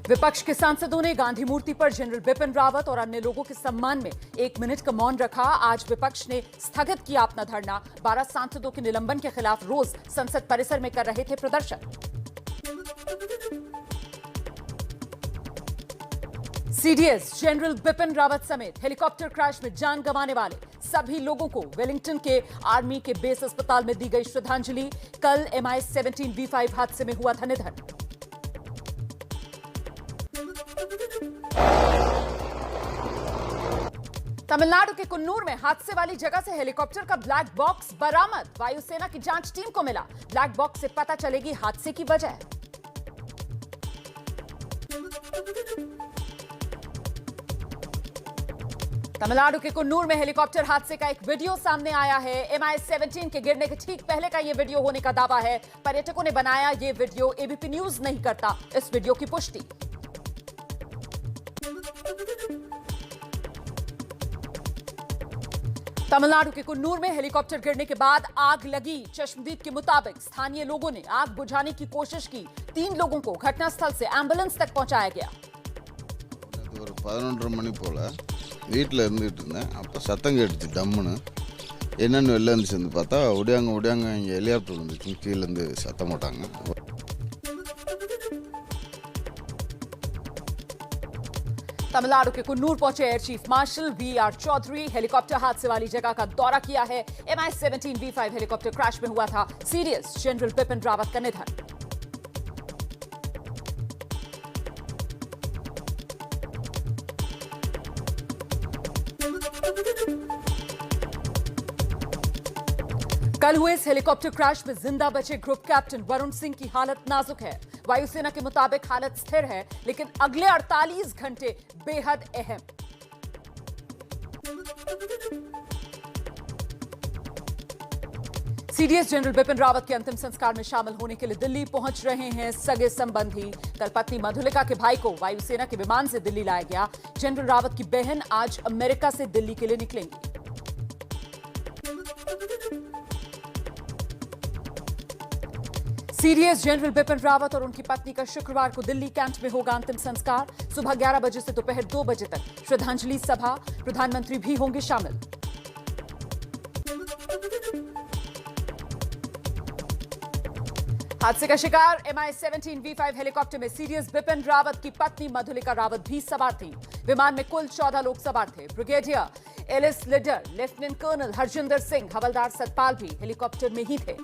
विपक्ष के सांसदों ने गांधी मूर्ति पर जनरल बिपिन रावत और अन्य लोगों के सम्मान में 1 मिनट का मौन रखा। आज विपक्ष ने स्थगित किया अपना धरना। 12 सांसदों के निलंबन के खिलाफ रोज संसद परिसर में कर रहे थे प्रदर्शन। सीडीएस जनरल बिपिन रावत समेत हेलीकॉप्टर क्रैश में जान गंवाने वाले सभी लोगों को वेलिंगटन के आर्मी के बेस अस्पताल में दी गई श्रद्धांजलि। कल MI-17 V5 हादसे में हुआ था निधन। तमिलनाडु के कुन्नूर में हादसे वाली जगह से हेलीकॉप्टर का ब्लैक बॉक्स बरामद। वायुसेना की जांच टीम को मिला। ब्लैक बॉक्स से पता चलेगी हादसे की वजह। तमिलनाडु के कुन्नूर में हेलीकॉप्टर हादसे का एक वीडियो सामने आया है। MI-17 के गिरने के ठीक पहले का यह वीडियो होने का दावा है। पर्यटकों ने बनाया यह वीडियो। एबीपी न्यूज नहीं करता इस वीडियो की पुष्टि। तमिलनाडु के कुन्नूर में हेलीकॉप्टर गिरने के बाद आग लगी। चश्मदीद के मुताबिक स्थानीय लोगों ने आग बुझाने की कोशिश की। 3 लोगों को घटनास्थल से एम्बुलेंस तक पहुंचाया गया। 11:30 மணி போல வீட்டில் இருந்துகிட்டு இருந்தேன். அப்போ சத்தம் கேட்டுச்சு டம்முன்னு. என்னென்னு வெளில இருந்து சேர்ந்து பார்த்தா ஒடியாங்க இங்கே ஹெலிகாப்டர் வந்துச்சு. கீழேருந்து சத்தம் போட்டாங்க. तमिलनाडु के कुन्नूर पहुंचे air chief marshal VR Chaudhary. Helicopter हादसे वाली जगह का दौरा किया है। MI-17 V5 हेलीकॉप्टर क्रैश में हुआ था। सीडीएस जनरल बिपिन रावत का निधन। कल हुए इस हेलीकॉप्टर क्रैश में जिंदा बचे ग्रुप कैप्टन वरुण सिंह की हालत नाजुक है। वायुसेना के मुताबिक हालत स्थिर है, लेकिन अगले 48 घंटे बेहद अहम। सीडीएस जनरल बिपिन रावत के अंतिम संस्कार में शामिल होने के लिए दिल्ली पहुंच रहे हैं सगे संबंधी। कल पत्नी मधुलिका के भाई को वायुसेना के विमान से दिल्ली लाया गया। जनरल रावत की बहन आज अमेरिका से दिल्ली के लिए निकलेंगी। सीडीएस जनरल बिपिन रावत और उनकी पत्नी का शुक्रवार को दिल्ली कैंट में होगा अंतिम संस्कार। सुबह 11 बजे से दोपहर 2 बजे तक श्रद्धांजलि सभा। प्रधानमंत्री भी होंगे शामिल। हादसे का शिकार MI-17 V5 हेलीकॉप्टर में सीडीएस बिपिन रावत की पत्नी मधुलिका रावत भी सवार थी। विमान में कुल 14 लोग सवार थे। Brigadier LS Lidder, lieutenant colonel Harjinder Singh, Havildar Satpal भी हेलीकॉप्टर में ही थे।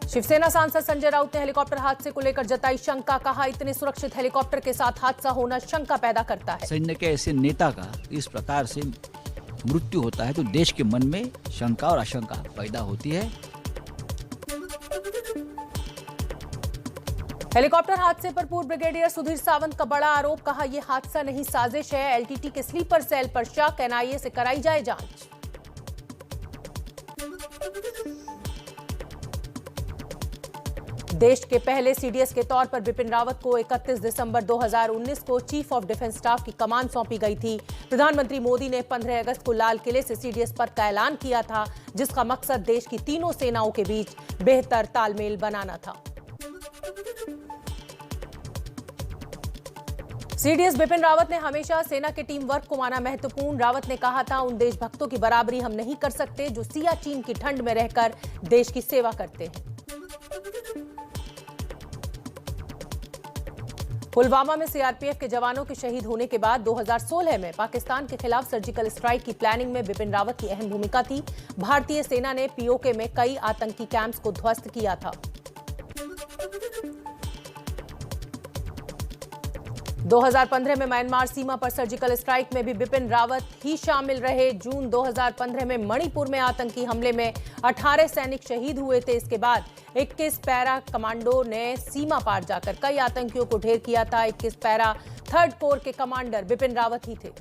शिवसेना सांसद संजय राउत ने हेलीकॉप्टर हादसे को लेकर जताई शंका। कहा, इतने सुरक्षित हेलीकॉप्टर के साथ हादसा होना शंका पैदा करता है। सैन्य के ऐसे नेता का इस प्रकार से मृत्यु होता है तो देश के मन में शंका और आशंका पैदा होती है। हेलीकॉप्टर हादसे पर पूर्व ब्रिगेडियर सुधीर सावंत का बड़ा आरोप। कहा, यह हादसा नहीं साजिश है। LTT के स्लीपर सेल पर शक। NIA से कराई जाए जांच। देश के पहले सीडीएस के तौर पर बिपिन रावत को 31 दिसंबर 2019 को चीफ ऑफ डिफेंस स्टाफ की कमान सौंपी गई थी। प्रधानमंत्री मोदी ने 15 अगस्त को लाल किले से सीडीएस पद का ऐलान किया था, जिसका मकसद देश की तीनों सेनाओं के बीच बेहतर तालमेल बनाना था। सीडीएस बिपिन रावत ने हमेशा सेना के टीम वर्क को माना महत्वपूर्ण। रावत ने कहा था, उन देशभक्तों की बराबरी हम नहीं कर सकते जो सियाचिन की ठंड में रहकर देश की सेवा करते हैं। पुलवामा में सीआरपीएफ के जवानों के शहीद होने के बाद 2016 में पाकिस्तान के खिलाफ सर्जिकल स्ट्राइक की प्लानिंग में बिपिन रावत की अहम भूमिका थी। भारतीय सेना ने पीओके में कई आतंकी कैंप्स को ध्वस्त किया था। 2015 में म्यांमार सीमा पर सर्जिकल स्ट्राइक में भी बिपिन रावत ही शामिल रहे। जून 2015 में मणिपुर में आतंकी हमले में 18 सैनिक शहीद हुए थे। इसके बाद 21 पैरा कमांडो ने सीमा पार जाकर कई आतंकियों को ढेर किया था। 21 पैरा 3rd कोर के कमांडर बिपिन रावत ही थे।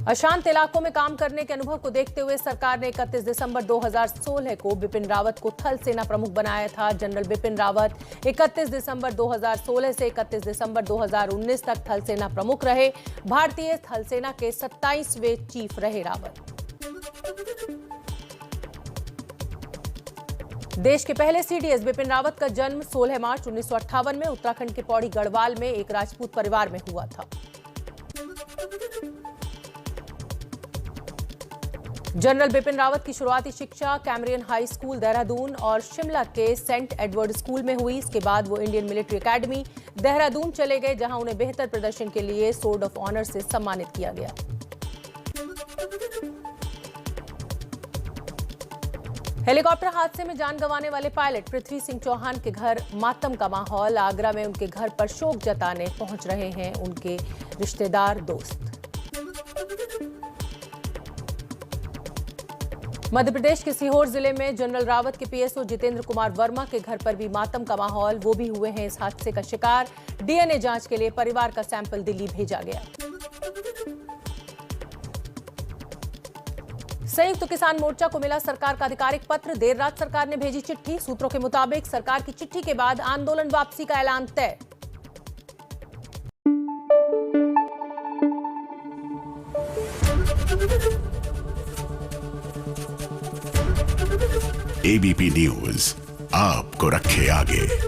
अशांत इलाकों में काम करने के अनुभव को देखते हुए सरकार ने 31 दिसंबर 2016 को बिपिन रावत को थल सेना प्रमुख बनाया था। जनरल बिपिन रावत 31 दिसंबर 2016 से 31 दिसंबर 2019 तक थल सेना प्रमुख रहे। भारतीय थल सेना के 27वें चीफ रहे रावत। देश के पहले सीडीएस बिपिन रावत का जन्म 16 मार्च 1958 में उत्तराखंड के पौड़ी गढ़वाल में एक राजपूत परिवार में हुआ था। जनरल बिपिन रावत की शुरुआती शिक्षा कैमरियन हाई स्कूल देहरादून और शिमला के सेंट एडवर्ड स्कूल में हुई। इसके बाद वो इंडियन मिलिट्री एकेडमी देहरादून चले गए, जहां उन्हें बेहतर प्रदर्शन के लिए सोर्ड ऑफ ऑनर से सम्मानित किया गया। हेलीकॉप्टर हादसे में जान गंवाने वाले पायलट पृथ्वी सिंह चौहान के घर मातम का माहौल। आगरा में उनके घर पर शोक जताने पहुंच रहे हैं उनके रिश्तेदार, दोस्त। मध्य प्रदेश के सीहोर जिले में जनरल रावत के पीएसओ जितेंद्र कुमार वर्मा के घर पर भी मातम का माहौल। वो भी हुए हैं इस हादसे का शिकार। डीएनए जांच के लिए परिवार का सैंपल दिल्ली भेजा गया। संयुक्त किसान मोर्चा को मिला सरकार का आधिकारिक पत्र। देर रात सरकार ने भेजी चिट्ठी। सूत्रों के मुताबिक सरकार की चिट्ठी के बाद आंदोलन वापसी का ऐलान तय। एबीपी न्यूज आपको रखे आगे।